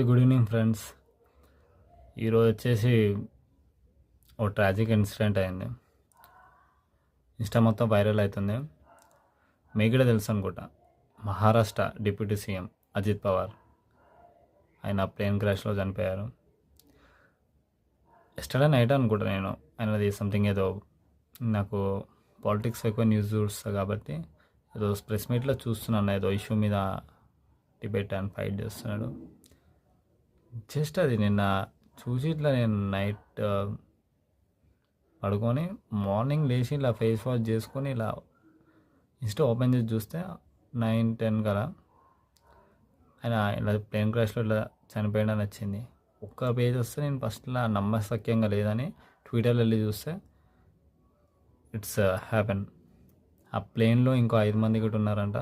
Good evening friends. ఈరోజు వచ్చేసి ఓ tragic incident అయింది. ఇన్స్టా మొత్తం వైరల్ అవుతుంది. మీకు కూడా తెలుసు అనుకుంటా, మహారాష్ట్ర డిప్యూటీ సీఎం అజిత్ పవార్ ఆయన ప్లేన్ క్రాష్లో చనిపోయారు. ఎస్టర్డే నైట్ అనుకుంటా. నేను ఆయనది సంథింగ్ ఏదో, నాకు పాలిటిక్స్ ఎక్కువ న్యూస్ చూస్తా కాబట్టి ఏదో ప్రెస్ మీట్లో చూస్తున్నాను, ఏదో ఇష్యూ మీద డిబేట్ అండ్ ఫైట్ చేస్తున్నాడు. జస్ట్ అది నిన్న చూసి ఇట్లా నేను నైట్ పడుకొని మార్నింగ్ లేచి ఇలా ఫేస్ వాష్ చేసుకొని ఇలా ఇన్స్టా ఓపెన్ చేసి చూస్తే 9-10 కదా ఆయన ఇలా ప్లేన్ క్రాష్లో ఇలా చనిపోయాడని వచ్చింది. ఒక్క పేజ్ వస్తే నేను ఫస్ట్ ఇలా నమ్మశక్యంగా లేదని ట్విట్టర్లో వెళ్ళి చూస్తే ఇట్స్ హ్యాపెన్. ఆ ప్లేన్లో ఇంకో 5 మంది కూడా ఉన్నారంట.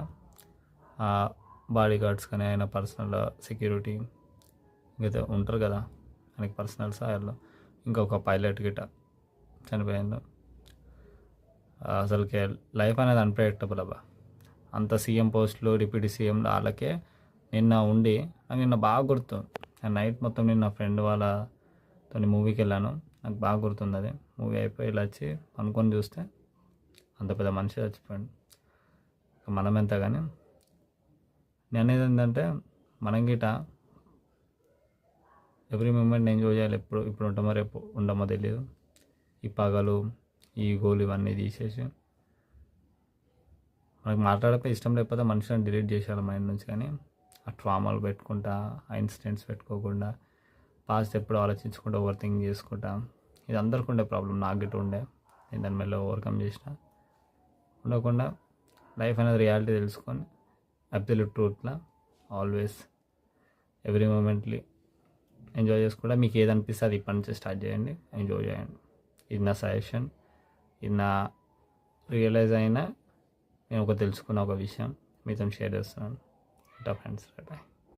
ఆ బాడీ గార్డ్స్ కానీ ఆయన పర్సనల్ సెక్యూరిటీ ఇంకైతే ఉంటారు కదా ఆయనకి పర్సనల్ సాయర్లో, ఇంకొక పైలట్ గిట్ట చనిపోయింది. అసలుకే లైఫ్ అనేది అన్ప్రెడిక్టబుల్ అబ్బా. అంత సీఎం పోస్టులు, డిప్యూటీ సీఎంలు వాళ్ళకే నిన్న ఉండి నాకు నిన్న బాగా గుర్తు. నేను నైట్ మొత్తం నిన్న ఫ్రెండ్ వాళ్ళతో మూవీకి వెళ్ళాను. నాకు బాగా గుర్తుంది. అది మూవీ అయిపోయి ఇలా వచ్చి అనుకొని చూస్తే అంత పెద్ద మనిషి చచ్చిపోయాడు. మనం ఎంత కానీ నేను అనేది ఏంటంటే మనం గిట ఎవ్రీ మూమెంట్ ఎంజాయ్ చేయాలి. ఇప్పుడు ఉంటామో రేపు ఉండమో తెలియదు. ఈ పగలు, ఈ గోలు ఇవన్నీ తీసేసి మనకు మాట్లాడక ఇష్టం లేకపోతే మనుషులను డిలీట్ చేసేయాలి మైండ్ నుంచి. కానీ ఆ ట్రామాలు పెట్టుకుంటా, ఆ ఇన్సిడెంట్స్ పెట్టుకోకుండా, పాస్ట్ ఎప్పుడు ఆలోచించుకుంటూ ఓవర్ థింక్ చేసుకుంటా, ఇది అందరికీ ఉండే ప్రాబ్లం. నాకు గిట్ట ఉండే, నేను దాని మీద ఓవర్కమ్ చేసిన. ఉండకుండా లైఫ్ అనేది రియాలిటీ తెలుసుకొని అబ్సల్యూట్ ట్రూత్లా ఆల్వేస్ ఎవ్రీ మూమెంట్లీ ఎంజాయ్ చేసుకుంటా. మీకు ఏదనిపిస్తే అది ఇప్పటి నుంచి స్టార్ట్ చేయండి, ఎంజాయ్ చేయండి. ఇది నా సజెషన్. ఇది నా రియలైజ్ అయినా నేను తెలుసుకున్న ఒక విషయం మీతో షేర్ చేస్తున్నాను. Friends, bye.